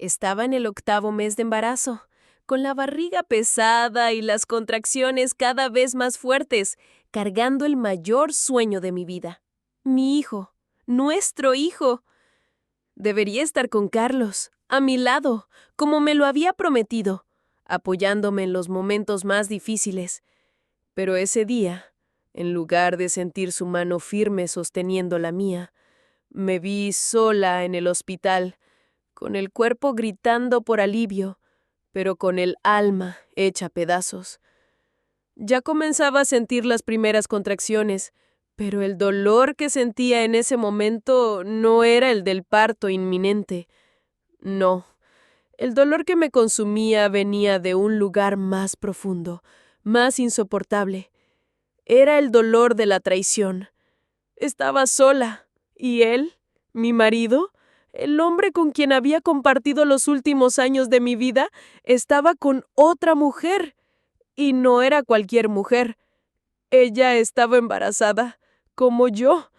Estaba en el 8º mes de embarazo, con la barriga pesada y las contracciones cada vez más fuertes, cargando el mayor sueño de mi vida. Mi hijo, nuestro hijo. Debería estar con Carlos, a mi lado, como me lo había prometido, apoyándome en los momentos más difíciles. Pero ese día, en lugar de sentir su mano firme sosteniendo la mía, me vi sola en el hospital, con el cuerpo gritando por alivio, pero con el alma hecha pedazos. Ya comenzaba a sentir las primeras contracciones, pero el dolor que sentía en ese momento no era el del parto inminente. No, el dolor que me consumía venía de un lugar más profundo, más insoportable. Era el dolor de la traición. Estaba sola, y él, mi marido, el hombre con quien había compartido los últimos años de mi vida, estaba con otra mujer. Y no era cualquier mujer. Ella estaba embarazada, como yo.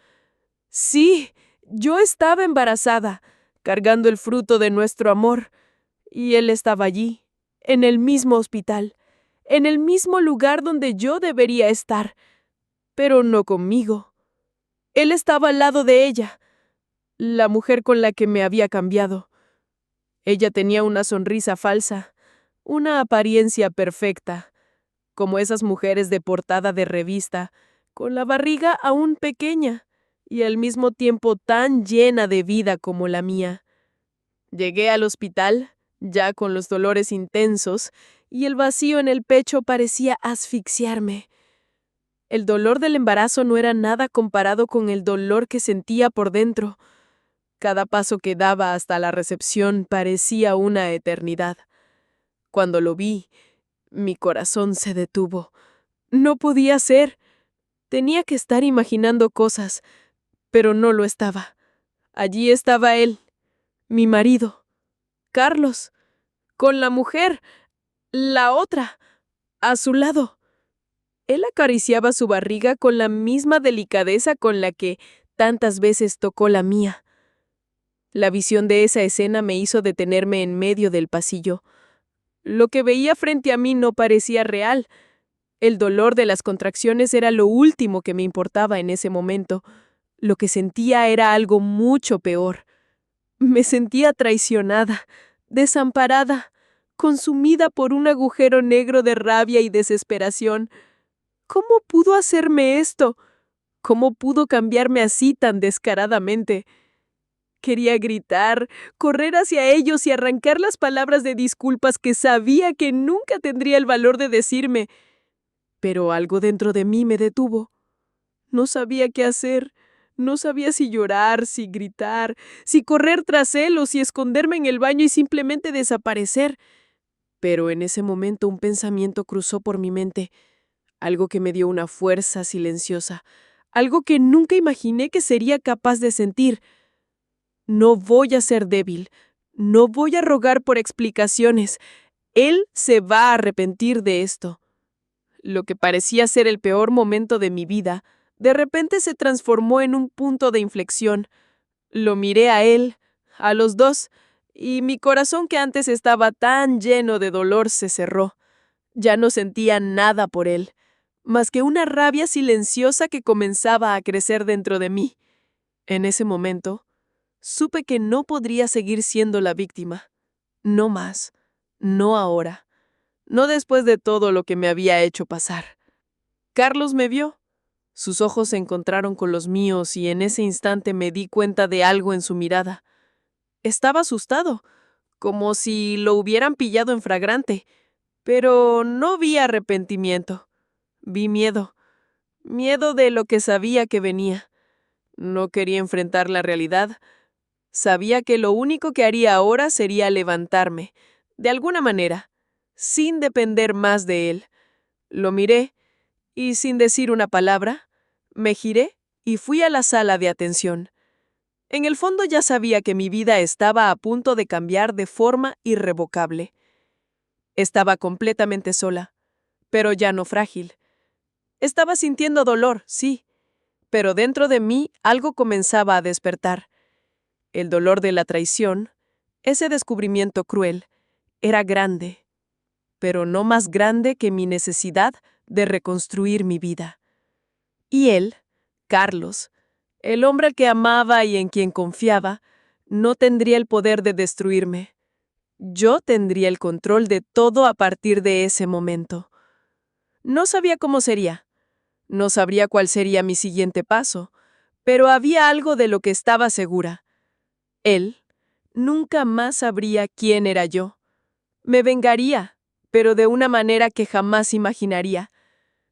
Sí, yo estaba embarazada, cargando el fruto de nuestro amor. Y él estaba allí, en el mismo hospital, en el mismo lugar donde yo debería estar, pero no conmigo. Él estaba al lado de ella, la mujer con la que me había cambiado. Ella tenía una sonrisa falsa, una apariencia perfecta, como esas mujeres de portada de revista, con la barriga aún pequeña y al mismo tiempo tan llena de vida como la mía. Llegué al hospital, ya con los dolores intensos, y el vacío en el pecho parecía asfixiarme. El dolor del embarazo no era nada comparado con el dolor que sentía por dentro. Cada paso que daba hasta la recepción parecía una eternidad. Cuando lo vi, mi corazón se detuvo. No podía ser. Tenía que estar imaginando cosas, pero no lo estaba. Allí estaba él, mi marido, Carlos, con la mujer, la otra, a su lado. Él acariciaba su barriga con la misma delicadeza con la que tantas veces tocó la mía. La visión de esa escena me hizo detenerme en medio del pasillo. Lo que veía frente a mí no parecía real. El dolor de las contracciones era lo último que me importaba en ese momento. Lo que sentía era algo mucho peor. Me sentía traicionada, desamparada, consumida por un agujero negro de rabia y desesperación. ¿Cómo pudo hacerme esto? ¿Cómo pudo cambiarme así tan descaradamente? Quería gritar, correr hacia ellos y arrancar las palabras de disculpas que sabía que nunca tendría el valor de decirme. Pero algo dentro de mí me detuvo. No sabía qué hacer. No sabía si llorar, si gritar, si correr tras él o si esconderme en el baño y simplemente desaparecer. Pero en ese momento un pensamiento cruzó por mi mente, algo que me dio una fuerza silenciosa, algo que nunca imaginé que sería capaz de sentir. No voy a ser débil, no voy a rogar por explicaciones. Él se va a arrepentir de esto. Lo que parecía ser el peor momento de mi vida, de repente se transformó en un punto de inflexión. Lo miré a él, a los dos, y mi corazón que antes estaba tan lleno de dolor se cerró. Ya no sentía nada por él, más que una rabia silenciosa que comenzaba a crecer dentro de mí. En ese momento, supe que no podría seguir siendo la víctima. No más, no ahora, no después de todo lo que me había hecho pasar. Carlos me vio. Sus ojos se encontraron con los míos y en ese instante me di cuenta de algo en su mirada. Estaba asustado, como si lo hubieran pillado en flagrante, pero no vi arrepentimiento. Vi miedo, miedo de lo que sabía que venía. No quería enfrentar la realidad. Sabía que lo único que haría ahora sería levantarme, de alguna manera, sin depender más de él. Lo miré y, sin decir una palabra, me giré y fui a la sala de atención. En el fondo ya sabía que mi vida estaba a punto de cambiar de forma irrevocable. Estaba completamente sola, pero ya no frágil. Estaba sintiendo dolor, sí, pero dentro de mí algo comenzaba a despertar. El dolor de la traición, Ese descubrimiento cruel era grande, pero no más grande que mi necesidad de reconstruir mi vida. Y él, Carlos, el hombre al que amaba y en quien confiaba, no tendría el poder de destruirme. Yo tendría el control de todo a partir de ese momento. No sabía cómo sería, no sabría cuál sería mi siguiente paso, pero había algo de lo que estaba segura. Él nunca más sabría quién era yo. Me vengaría, pero de una manera que jamás imaginaría.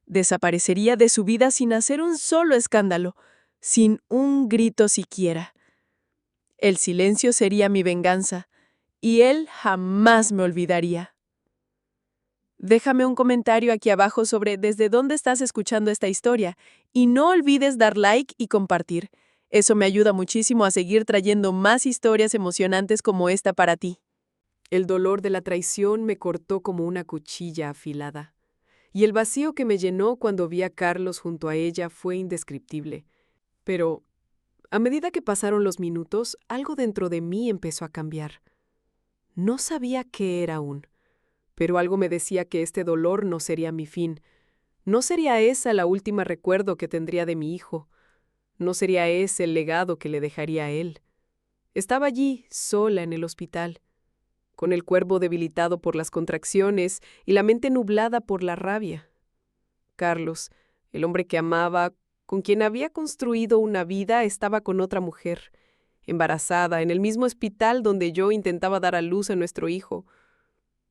Desaparecería de su vida sin hacer un solo escándalo, sin un grito siquiera. El silencio sería mi venganza, y él jamás me olvidaría. Déjame un comentario aquí abajo sobre desde dónde estás escuchando esta historia, y no olvides dar like y compartir. Eso me ayuda muchísimo a seguir trayendo más historias emocionantes como esta para ti. El dolor de la traición me cortó como una cuchilla afilada, y el vacío que me llenó cuando vi a Carlos junto a ella fue indescriptible. Pero, a medida que pasaron los minutos, algo dentro de mí empezó a cambiar. No sabía qué era aún, pero algo me decía que este dolor no sería mi fin. No sería esa la última recuerdo que tendría de mi hijo. No sería ese el legado que le dejaría a él. Estaba allí, sola en el hospital, con el cuerpo debilitado por las contracciones y la mente nublada por la rabia. Carlos, el hombre que amaba, con quien había construido una vida, estaba con otra mujer, embarazada, en el mismo hospital donde yo intentaba dar a luz a nuestro hijo.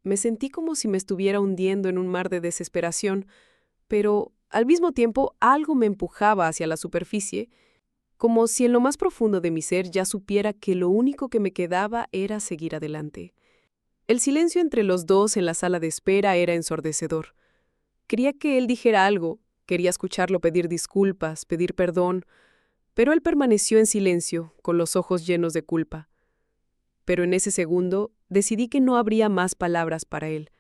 Me sentí como si me estuviera hundiendo en un mar de desesperación, pero al mismo tiempo algo me empujaba hacia la superficie, como si en lo más profundo de mi ser ya supiera que lo único que me quedaba era seguir adelante. El silencio entre los dos en la sala de espera era ensordecedor. Quería que él dijera algo, quería escucharlo pedir disculpas, pedir perdón, pero él permaneció en silencio, con los ojos llenos de culpa. Pero en ese segundo decidí que no habría más palabras para él.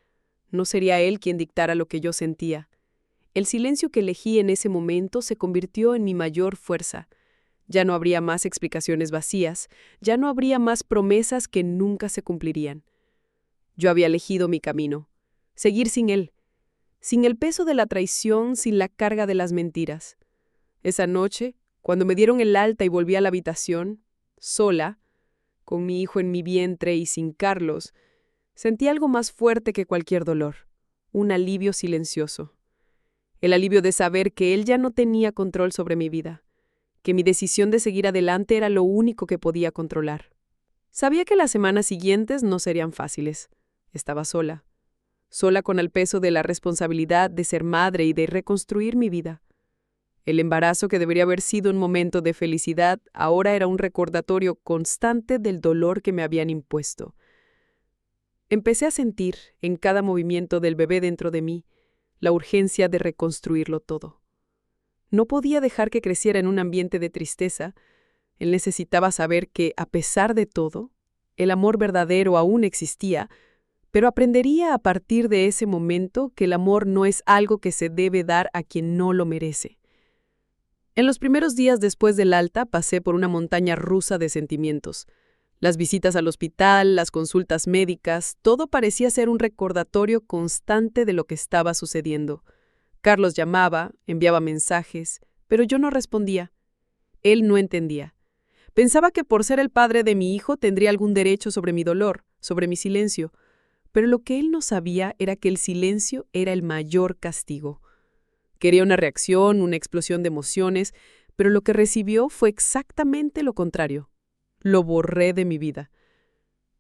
No sería él quien dictara lo que yo sentía. El silencio que elegí en ese momento se convirtió en mi mayor fuerza. Ya no habría más explicaciones vacías, ya no habría más promesas que nunca se cumplirían. Yo había elegido mi camino, seguir sin él, sin el peso de la traición, sin la carga de las mentiras. Esa noche, cuando me dieron el alta y volví a la habitación, sola, con mi hijo en mi vientre y sin Carlos, sentí algo más fuerte que cualquier dolor, un alivio silencioso. El alivio de saber que él ya no tenía control sobre mi vida, que mi decisión de seguir adelante era lo único que podía controlar. Sabía que las semanas siguientes no serían fáciles. Estaba sola, sola con el peso de la responsabilidad de ser madre y de reconstruir mi vida. El embarazo, que debería haber sido un momento de felicidad, ahora era un recordatorio constante del dolor que me habían impuesto. Empecé a sentir, en cada movimiento del bebé dentro de mí, la urgencia de reconstruirlo todo. No podía dejar que creciera en un ambiente de tristeza. Él necesitaba saber que, a pesar de todo, el amor verdadero aún existía, pero aprendería a partir de ese momento que el amor no es algo que se debe dar a quien no lo merece. En los primeros días después del alta pasé por una montaña rusa de sentimientos. Las visitas al hospital, las consultas médicas, todo parecía ser un recordatorio constante de lo que estaba sucediendo. Carlos llamaba, enviaba mensajes, pero yo no respondía. Él no entendía. Pensaba que por ser el padre de mi hijo tendría algún derecho sobre mi dolor, sobre mi silencio, pero lo que él no sabía era que el silencio era el mayor castigo. Quería una reacción, una explosión de emociones, pero lo que recibió fue exactamente lo contrario. Lo borré de mi vida.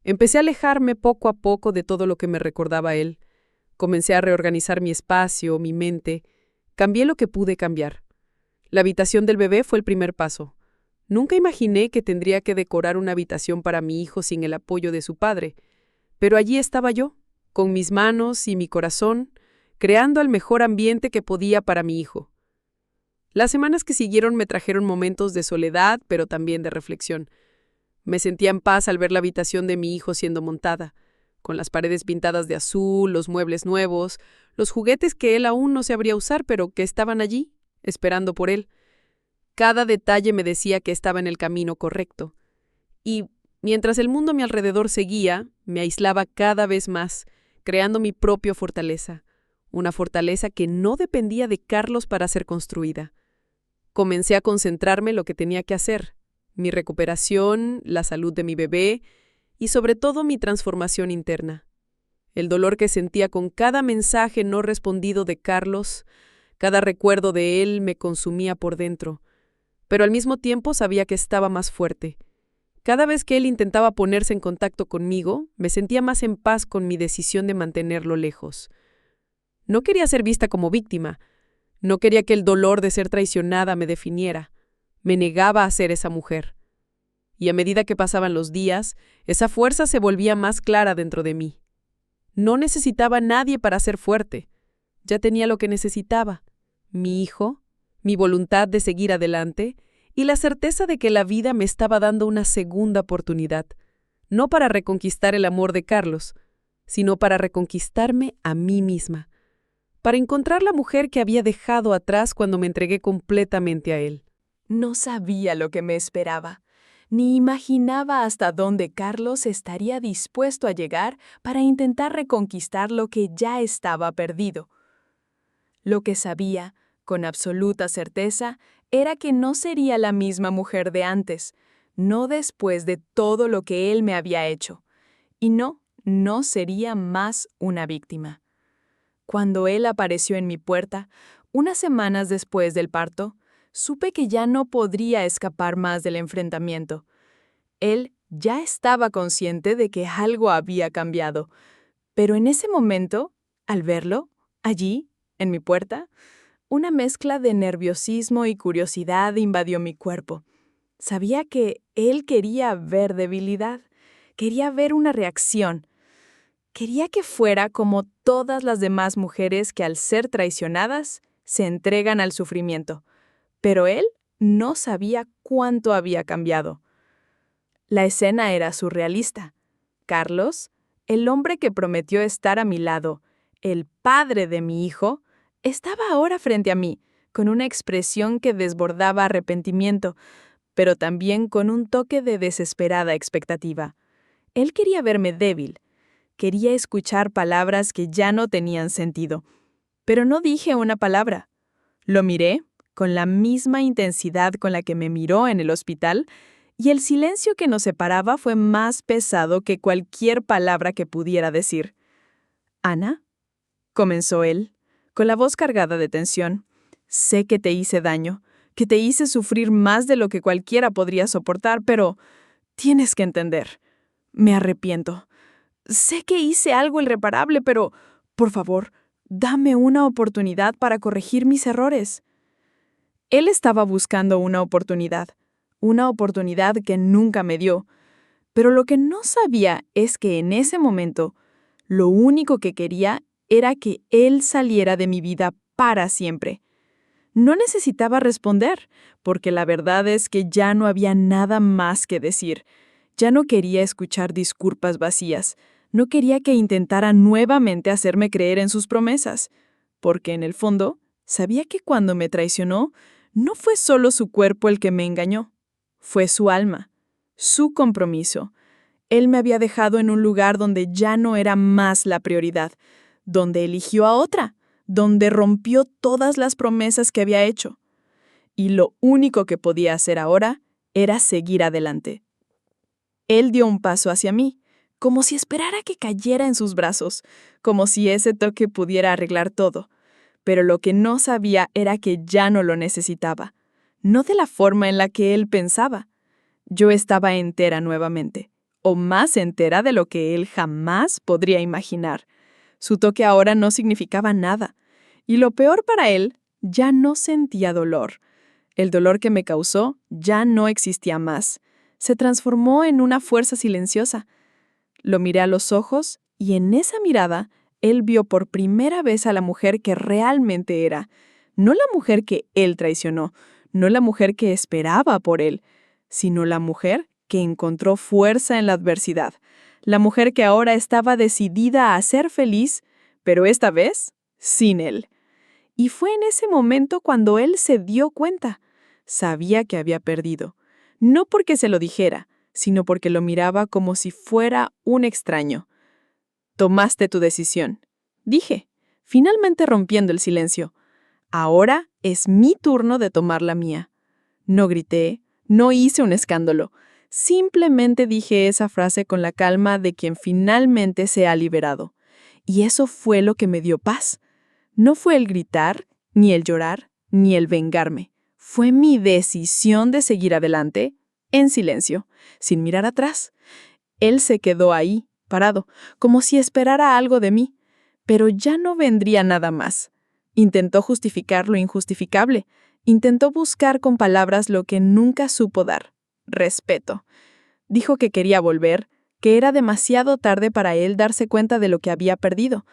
Empecé a alejarme poco a poco de todo lo que me recordaba a él. Comencé a reorganizar mi espacio, mi mente. Cambié lo que pude cambiar. La habitación del bebé fue el primer paso. Nunca imaginé que tendría que decorar una habitación para mi hijo sin el apoyo de su padre. Pero allí estaba yo, con mis manos y mi corazón, creando el mejor ambiente que podía para mi hijo. Las semanas que siguieron me trajeron momentos de soledad, pero también de reflexión. Me sentía en paz al ver la habitación de mi hijo siendo montada, con las paredes pintadas de azul, los muebles nuevos, los juguetes que él aún no sabría usar, pero que estaban allí, esperando por él. Cada detalle me decía que estaba en el camino correcto. Y Mientras el mundo a mi alrededor seguía, me aislaba cada vez más, creando mi propia fortaleza, una fortaleza que no dependía de Carlos para ser construida. Comencé a concentrarme en lo que tenía que hacer, mi recuperación, la salud de mi bebé y sobre todo mi transformación interna. El dolor que sentía con cada mensaje no respondido de Carlos, cada recuerdo de él me consumía por dentro, pero al mismo tiempo sabía que estaba más fuerte. Cada vez que él intentaba ponerse en contacto conmigo, me sentía más en paz con mi decisión de mantenerlo lejos. No quería ser vista como víctima, no quería que el dolor de ser traicionada me definiera. Me negaba a ser esa mujer. Y a medida que pasaban los días, esa fuerza se volvía más clara dentro de mí. No necesitaba a nadie para ser fuerte. Ya tenía lo que necesitaba: mi hijo, mi voluntad de seguir adelante y la certeza de que la vida me estaba dando una segunda oportunidad, no para reconquistar el amor de Carlos, sino para reconquistarme a mí misma, para encontrar la mujer que había dejado atrás cuando me entregué completamente a él. No sabía lo que me esperaba, ni imaginaba hasta dónde Carlos estaría dispuesto a llegar para intentar reconquistar lo que ya estaba perdido. Lo que sabía, con absoluta certeza, era que no sería la misma mujer de antes, no después de todo lo que él me había hecho. Y no sería más una víctima. Cuando él apareció en mi puerta, unas semanas después del parto, supe que ya no podría escapar más del enfrentamiento. Él ya estaba consciente de que algo había cambiado, pero en ese momento, al verlo, allí, en mi puerta, una mezcla de nerviosismo y curiosidad invadió mi cuerpo. Sabía que él quería ver debilidad, quería ver una reacción. Quería que fuera como todas las demás mujeres que al ser traicionadas se entregan al sufrimiento. Pero él no sabía cuánto había cambiado. La escena era surrealista. Carlos, el hombre que prometió estar a mi lado, el padre de mi hijo, estaba ahora frente a mí, con una expresión que desbordaba arrepentimiento, pero también con un toque de desesperada expectativa. Él quería verme débil. Quería escuchar palabras que ya no tenían sentido. Pero no dije una palabra. Lo miré con la misma intensidad con la que me miró en el hospital, y el silencio que nos separaba fue más pesado que cualquier palabra que pudiera decir. «Ana», comenzó él, con la voz cargada de tensión, «sé que te hice daño, que te hice sufrir más de lo que cualquiera podría soportar, pero tienes que entender. Me arrepiento. Sé que hice algo irreparable, pero, por favor, dame una oportunidad para corregir mis errores». Él estaba buscando una oportunidad que nunca me dio, pero lo que no sabía es que en ese momento, lo único que quería era que él saliera de mi vida para siempre. No necesitaba responder, porque la verdad es que ya no había nada más que decir. Ya no quería escuchar disculpas vacías. No quería que intentara nuevamente hacerme creer en sus promesas, porque en el fondo sabía que cuando me traicionó, no fue solo su cuerpo el que me engañó, fue su alma, su compromiso. Él me había dejado en un lugar donde ya no era más la prioridad, donde eligió a otra, donde rompió todas las promesas que había hecho. Y lo único que podía hacer ahora era seguir adelante. Él dio un paso hacia mí, como si esperara que cayera en sus brazos, como si ese toque pudiera arreglar todo. Pero lo que no sabía era que ya no lo necesitaba, no de la forma en la que él pensaba. Yo estaba entera nuevamente, o más entera de lo que él jamás podría imaginar. Su toque ahora no significaba nada, y lo peor para él, ya no sentía dolor. El dolor que me causó ya no existía más. Se transformó en una fuerza silenciosa. Lo miré a los ojos y en esa mirada él vio por primera vez a la mujer que realmente era. No la mujer que él traicionó, no la mujer que esperaba por él, sino la mujer que encontró fuerza en la adversidad. La mujer que ahora estaba decidida a ser feliz, pero esta vez sin él. Y fue en ese momento cuando él se dio cuenta. Sabía que había perdido. No porque se lo dijera, sino porque lo miraba como si fuera un extraño. «Tomaste tu decisión», dije, finalmente rompiendo el silencio. «Ahora es mi turno de tomar la mía». No grité, no hice un escándalo. Simplemente dije esa frase con la calma de quien finalmente se ha liberado. Y eso fue lo que me dio paz. No fue el gritar, ni el llorar, ni el vengarme. Fue mi decisión de seguir adelante, en silencio, sin mirar atrás. Él se quedó ahí, parado, como si esperara algo de mí, pero ya no vendría nada más. Intentó justificar lo injustificable. Intentó buscar con palabras lo que nunca supo dar: respeto. Dijo que quería volver, que era demasiado tarde para él darse cuenta de lo que había perdido.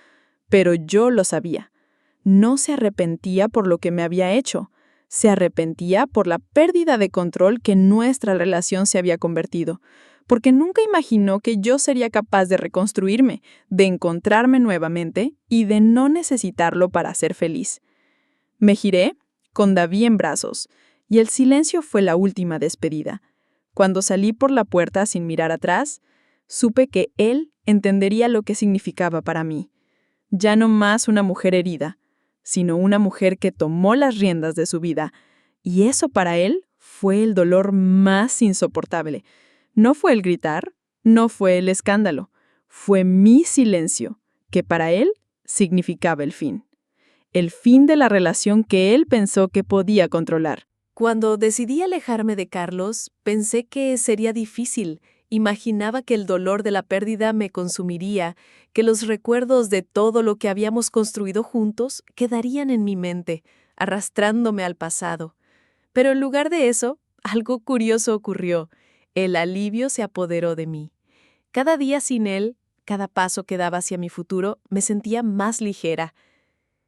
Pero yo lo sabía. No se arrepentía por lo que me había hecho. Se arrepentía por la pérdida de control que nuestra relación se había convertido, porque nunca imaginó que yo sería capaz de reconstruirme, de encontrarme nuevamente y de no necesitarlo para ser feliz. Me giré, con David en brazos, y el silencio fue la última despedida. Cuando salí por la puerta sin mirar atrás, supe que él entendería lo que significaba para mí. Ya no más una mujer herida, sino una mujer que tomó las riendas de su vida, y eso para él fue el dolor más insoportable. No fue el gritar, no fue el escándalo, fue mi silencio, que para él significaba el fin. El fin de la relación que él pensó que podía controlar. Cuando decidí alejarme de Carlos, pensé que sería difícil. Imaginaba que el dolor de la pérdida me consumiría, que los recuerdos de todo lo que habíamos construido juntos quedarían en mi mente, arrastrándome al pasado. Pero en lugar de eso, algo curioso ocurrió. El alivio se apoderó de mí. Cada día sin él, cada paso que daba hacia mi futuro, me sentía más ligera.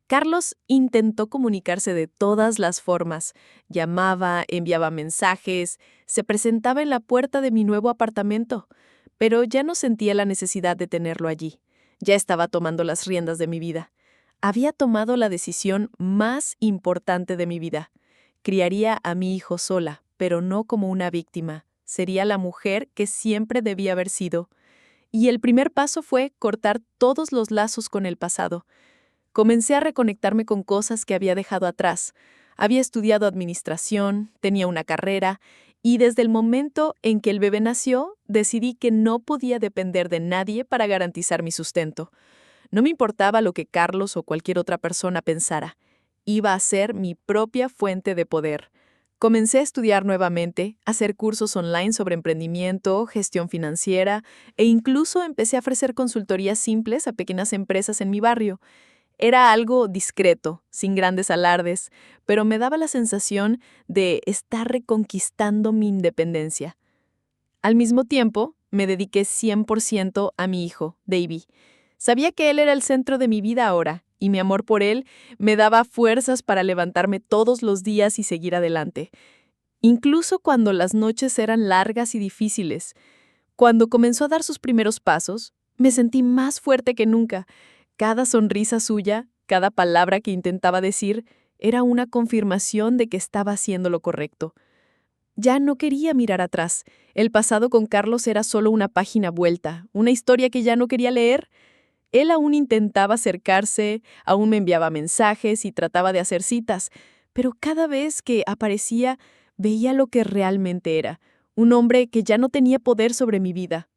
Carlos intentó comunicarse de todas las formas. Llamaba, enviaba mensajes, se presentaba en la puerta de mi nuevo apartamento, pero ya no sentía la necesidad de tenerlo allí. Ya estaba tomando las riendas de mi vida. Había tomado la decisión más importante de mi vida. Criaría a mi hijo sola, pero no como una víctima. Sería la mujer que siempre debía haber sido. Y el primer paso fue cortar todos los lazos con el pasado. Comencé a reconectarme con cosas que había dejado atrás. Había estudiado administración, tenía una carrera, y desde el momento en que el bebé nació, decidí que no podía depender de nadie para garantizar mi sustento. No me importaba lo que Carlos o cualquier otra persona pensara. Iba a ser mi propia fuente de poder. Comencé a estudiar nuevamente, a hacer cursos online sobre emprendimiento, gestión financiera, e incluso empecé a ofrecer consultorías simples a pequeñas empresas en mi barrio. Era algo discreto, sin grandes alardes, pero me daba la sensación de estar reconquistando mi independencia. Al mismo tiempo, me dediqué 100% a mi hijo, Davy. Sabía que él era el centro de mi vida ahora, y mi amor por él me daba fuerzas para levantarme todos los días y seguir adelante. Incluso cuando las noches eran largas y difíciles. Cuando comenzó a dar sus primeros pasos, me sentí más fuerte que nunca. Cada sonrisa suya, cada palabra que intentaba decir, era una confirmación de que estaba haciendo lo correcto. Ya no quería mirar atrás. El pasado con Carlos era solo una página vuelta, una historia que ya no quería leer. Él aún intentaba acercarse, aún me enviaba mensajes y trataba de hacer citas, pero cada vez que aparecía veía lo que realmente era, un hombre que ya no tenía poder sobre mi vida.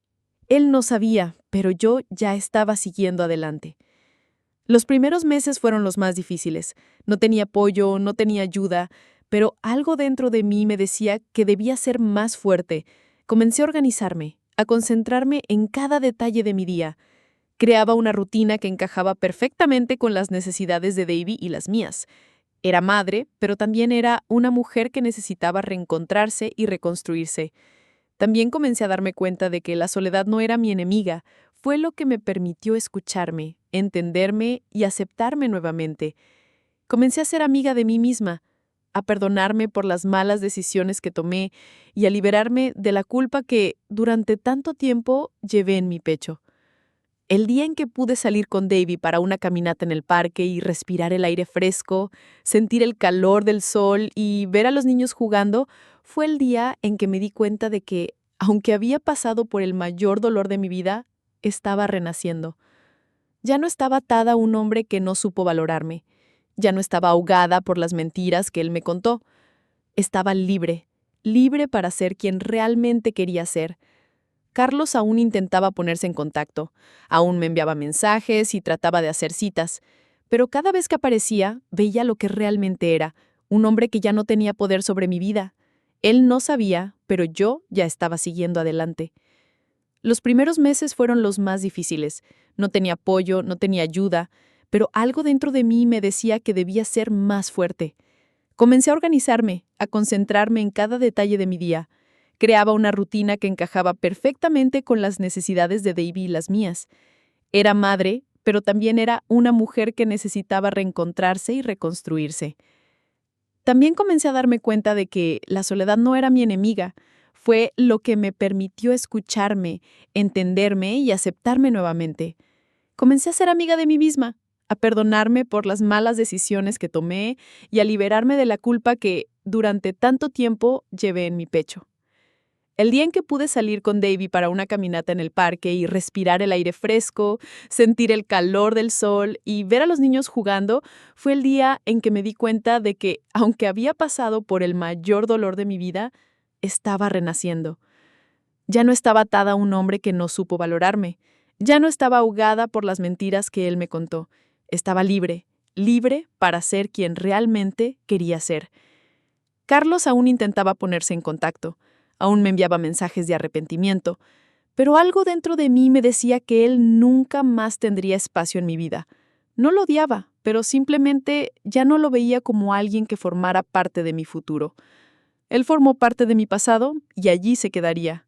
Él no sabía, pero yo ya estaba siguiendo adelante. Los primeros meses fueron los más difíciles. No tenía apoyo, no tenía ayuda, pero algo dentro de mí me decía que debía ser más fuerte. Comencé a organizarme, a concentrarme en cada detalle de mi día. Creaba una rutina que encajaba perfectamente con las necesidades de Davy y las mías. Era madre, pero también era una mujer que necesitaba reencontrarse y reconstruirse. También comencé a darme cuenta de que la soledad no era mi enemiga. Fue lo que me permitió escucharme, entenderme y aceptarme nuevamente. Comencé a ser amiga de mí misma, a perdonarme por las malas decisiones que tomé y a liberarme de la culpa que durante tanto tiempo llevé en mi pecho. El día en que pude salir con Davy para una caminata en el parque y respirar el aire fresco, sentir el calor del sol y ver a los niños jugando, fue el día en que me di cuenta de que aunque había pasado por el mayor dolor de mi vida, estaba renaciendo. Ya no estaba atada a un hombre que no supo valorarme. Ya no estaba ahogada por las mentiras que él me contó. Estaba libre, libre para ser quien realmente quería ser. Carlos aún intentaba ponerse en contacto, aún me enviaba mensajes y trataba de hacer citas, pero cada vez que aparecía veía lo que realmente era, un hombre que ya no tenía poder sobre mi vida. Él no sabía, pero yo ya estaba siguiendo adelante. Los primeros meses fueron los más difíciles. No tenía apoyo, no tenía ayuda, pero algo dentro de mí me decía que debía ser más fuerte. Comencé a organizarme, a concentrarme en cada detalle de mi día. Creaba una rutina que encajaba perfectamente con las necesidades de Davy y las mías. Era madre, pero también era una mujer que necesitaba reencontrarse y reconstruirse. También comencé a darme cuenta de que la soledad no era mi enemiga, fue lo que me permitió escucharme, entenderme y aceptarme nuevamente. Comencé a ser amiga de mí misma, a perdonarme por las malas decisiones que tomé y a liberarme de la culpa que, durante tanto tiempo, llevé en mi pecho. El día en que pude salir con Davy para una caminata en el parque y respirar el aire fresco, sentir el calor del sol y ver a los niños jugando, fue el día en que me di cuenta de que, aunque había pasado por el mayor dolor de mi vida, estaba renaciendo. Ya no estaba atada a un hombre que no supo valorarme. Ya no estaba ahogada por las mentiras que él me contó. Estaba libre, libre para ser quien realmente quería ser. Carlos aún intentaba ponerse en contacto. Aún me enviaba mensajes de arrepentimiento, pero algo dentro de mí me decía que él nunca más tendría espacio en mi vida. No lo odiaba, pero simplemente ya no lo veía como alguien que formara parte de mi futuro. Él formó parte de mi pasado y allí se quedaría.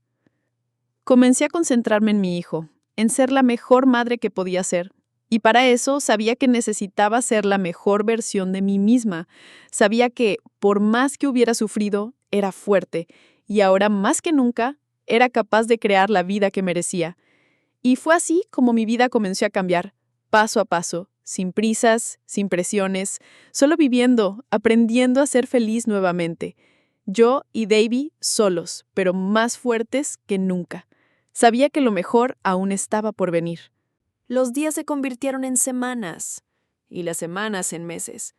Comencé a concentrarme en mi hijo, en ser la mejor madre que podía ser. Y para eso sabía que necesitaba ser la mejor versión de mí misma. Sabía que, por más que hubiera sufrido, era fuerte, y ahora más que nunca, era capaz de crear la vida que merecía. Y fue así como mi vida comenzó a cambiar, paso a paso, sin prisas, sin presiones, solo viviendo, aprendiendo a ser feliz nuevamente. Yo y Davy solos, pero más fuertes que nunca. Sabía que lo mejor aún estaba por venir. Los días se convirtieron en semanas y las semanas en meses.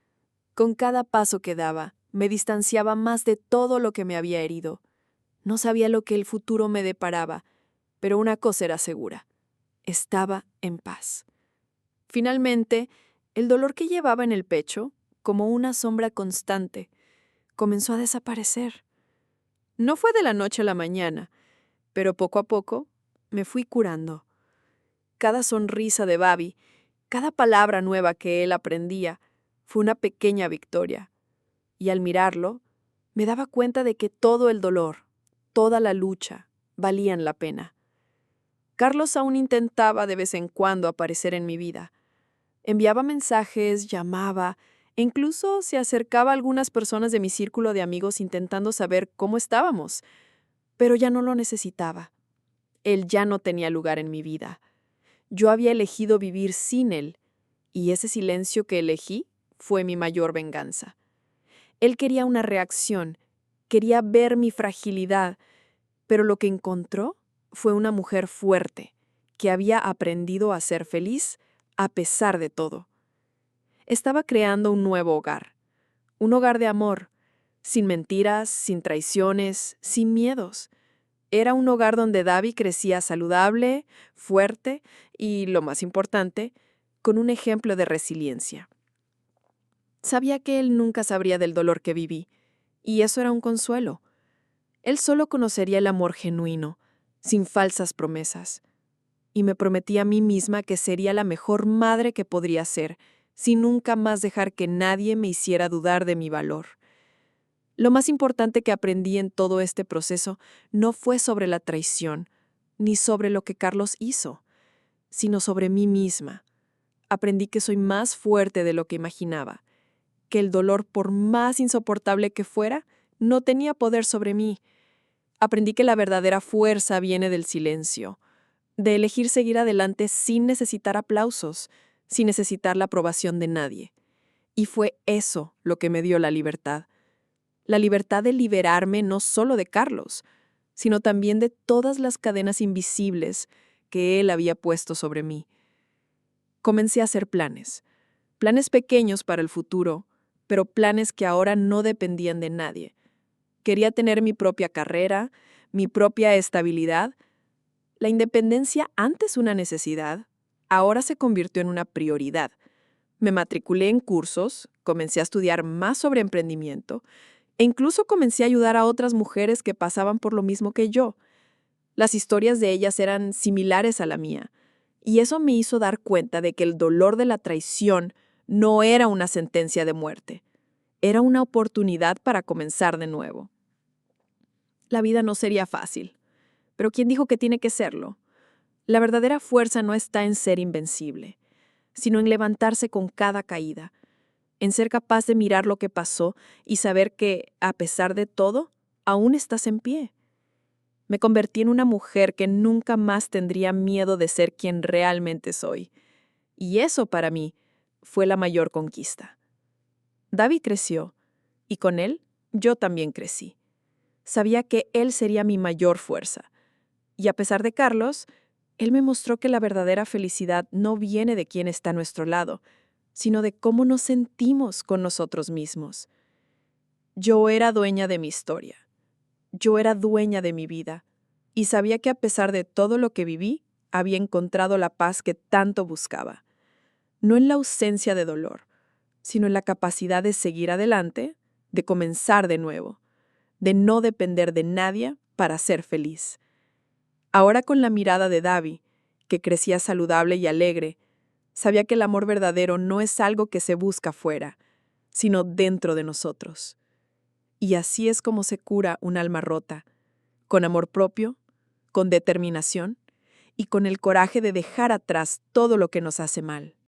Con cada paso que daba, me distanciaba más de todo lo que me había herido. No sabía lo que el futuro me deparaba, pero una cosa era segura: estaba en paz. Finalmente, el dolor que llevaba en el pecho, como una sombra constante, comenzó a desaparecer. No fue de la noche a la mañana, pero poco a poco me fui curando. Cada sonrisa de Bobby, cada palabra nueva que él aprendía, fue una pequeña victoria. Y al mirarlo, me daba cuenta de que todo el dolor, toda la lucha, valían la pena. Carlos aún intentaba de vez en cuando aparecer en mi vida. Enviaba mensajes, llamaba, e incluso se acercaba a algunas personas de mi círculo de amigos intentando saber cómo estábamos. Pero ya no lo necesitaba. Él ya no tenía lugar en mi vida. Yo había elegido vivir sin él, y ese silencio que elegí fue mi mayor venganza. Él quería una reacción, quería ver mi fragilidad, pero lo que encontró fue una mujer fuerte, que había aprendido a ser feliz a pesar de todo. Estaba creando un nuevo hogar, un hogar de amor, sin mentiras, sin traiciones, sin miedos. Era un hogar donde Davy crecía saludable, fuerte y, lo más importante, con un ejemplo de resiliencia. Sabía que él nunca sabría del dolor que viví, y eso era un consuelo. Él solo conocería el amor genuino, sin falsas promesas. Y me prometí a mí misma que sería la mejor madre que podría ser, sin nunca más dejar que nadie me hiciera dudar de mi valor. Lo más importante que aprendí en todo este proceso no fue sobre la traición, ni sobre lo que Carlos hizo, sino sobre mí misma. Aprendí que soy más fuerte de lo que imaginaba, que el dolor, por más insoportable que fuera, no tenía poder sobre mí. Aprendí que la verdadera fuerza viene del silencio, de elegir seguir adelante sin necesitar aplausos, sin necesitar la aprobación de nadie. Y fue eso lo que me dio la libertad de liberarme no solo de Carlos, sino también de todas las cadenas invisibles que él había puesto sobre mí. Comencé a hacer planes pequeños para el futuro, pero planes que ahora no dependían de nadie. Quería tener mi propia carrera, mi propia estabilidad. La independencia, antes una necesidad, ahora se convirtió en una prioridad. Me matriculé en cursos, comencé a estudiar más sobre emprendimiento e incluso comencé a ayudar a otras mujeres que pasaban por lo mismo que yo. Las historias de ellas eran similares a la mía, y eso me hizo dar cuenta de que el dolor de la traición no era una sentencia de muerte, era una oportunidad para comenzar de nuevo. La vida no sería fácil, pero ¿quién dijo que tiene que serlo? La verdadera fuerza no está en ser invencible, sino en levantarse con cada caída, en ser capaz de mirar lo que pasó y saber que, a pesar de todo, aún estás en pie. Me convertí en una mujer que nunca más tendría miedo de ser quien realmente soy. Y eso, para mí, fue la mayor conquista. David creció, y con él yo también crecí. Sabía que él sería mi mayor fuerza. Y a pesar de Carlos, él me mostró que la verdadera felicidad no viene de quién está a nuestro lado, sino de cómo nos sentimos con nosotros mismos. Yo era dueña de mi historia. Yo era dueña de mi vida. Y sabía que a pesar de todo lo que viví, había encontrado la paz que tanto buscaba. No en la ausencia de dolor, sino en la capacidad de seguir adelante, de comenzar de nuevo, de no depender de nadie para ser feliz. Ahora con la mirada de Davi, que crecía saludable y alegre, sabía que el amor verdadero no es algo que se busca fuera, sino dentro de nosotros. Y así es como se cura un alma rota, con amor propio, con determinación y con el coraje de dejar atrás todo lo que nos hace mal.